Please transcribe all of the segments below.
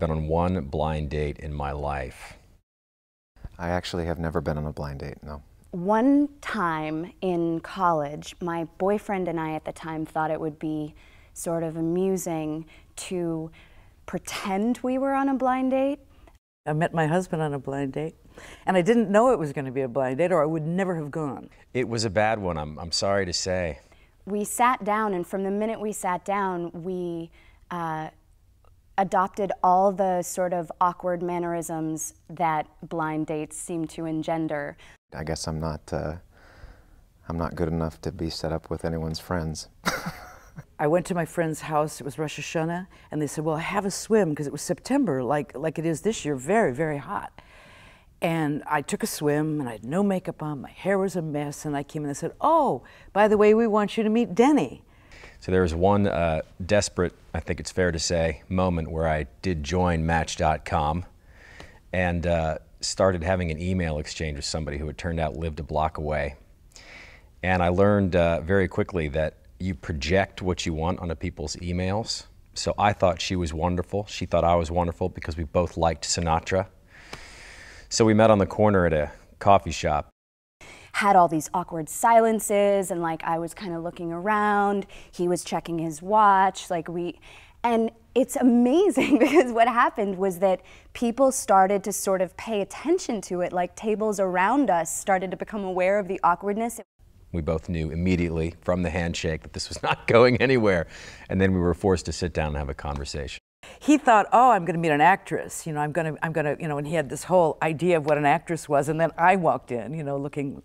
been on one blind date in my life. I actually have never been on a blind date, no. One time in college, my boyfriend and I at the time thought it would be sort of amusing to pretend we were on a blind date. I met my husband on a blind date, and I didn't know it was going to be a blind date, or I would never have gone. It was a bad one, I'm sorry to say. We sat down, and from the minute we sat down, we adopted all the sort of awkward mannerisms that blind dates seem to engender. I guess I'm not good enough to be set up with anyone's friends. I went to my friend's house, it was Rosh Hashanah, and they said, well, have a swim, because it was September, like it is this year, very, very hot. And I took a swim, and I had no makeup on, my hair was a mess, and I came in and said, oh, by the way, we want you to meet Denny. So there was one desperate, I think it's fair to say, moment where I did join Match.com and started having an email exchange with somebody who it turned out lived a block away. And I learned very quickly that you project what you want onto people's emails. So I thought she was wonderful. She thought I was wonderful because we both liked Sinatra. So we met on the corner at a coffee shop. Had all these awkward silences, and like I was kind of looking around, he was checking his watch, and it's amazing because what happened was that people started to sort of pay attention to it, like tables around us started to become aware of the awkwardness. We both knew immediately from the handshake that this was not going anywhere, and then we were forced to sit down and have a conversation. He thought, oh, I'm going to meet an actress, you know, I'm going to, you know, and he had this whole idea of what an actress was, and then I walked in, you know, looking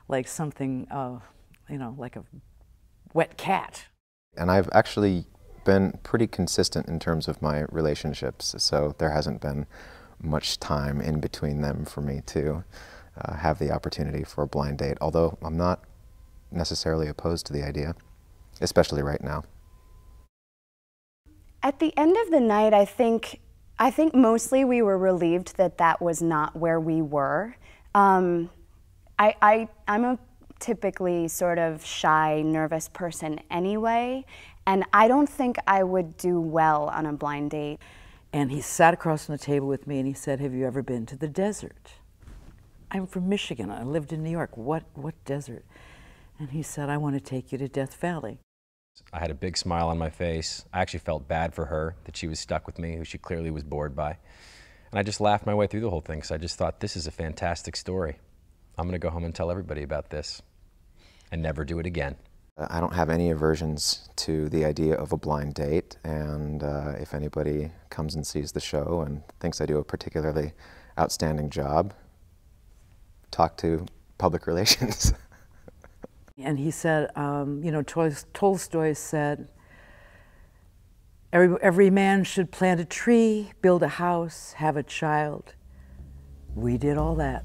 like something, you know, like a wet cat. And I've actually been pretty consistent in terms of my relationships, so there hasn't been much time in between them for me to have the opportunity for a blind date, although I'm not necessarily opposed to the idea, especially right now. At the end of the night, I think mostly we were relieved that that was not where we were. I'm a typically sort of shy, nervous person anyway, and I don't think I would do well on a blind date. And he sat across from the table with me and he said, have you ever been to the desert? I'm from Michigan, I lived in New York, what desert? And he said, I want to take you to Death Valley. I had a big smile on my face. I actually felt bad for her that she was stuck with me, who she clearly was bored by. And I just laughed my way through the whole thing because I just thought, this is a fantastic story. I'm going to go home and tell everybody about this and never do it again. I don't have any aversions to the idea of a blind date, and if anybody comes and sees the show and thinks I do a particularly outstanding job, talk to public relations. And he said, you know, Tolstoy said, every man should plant a tree, build a house, have a child. We did all that.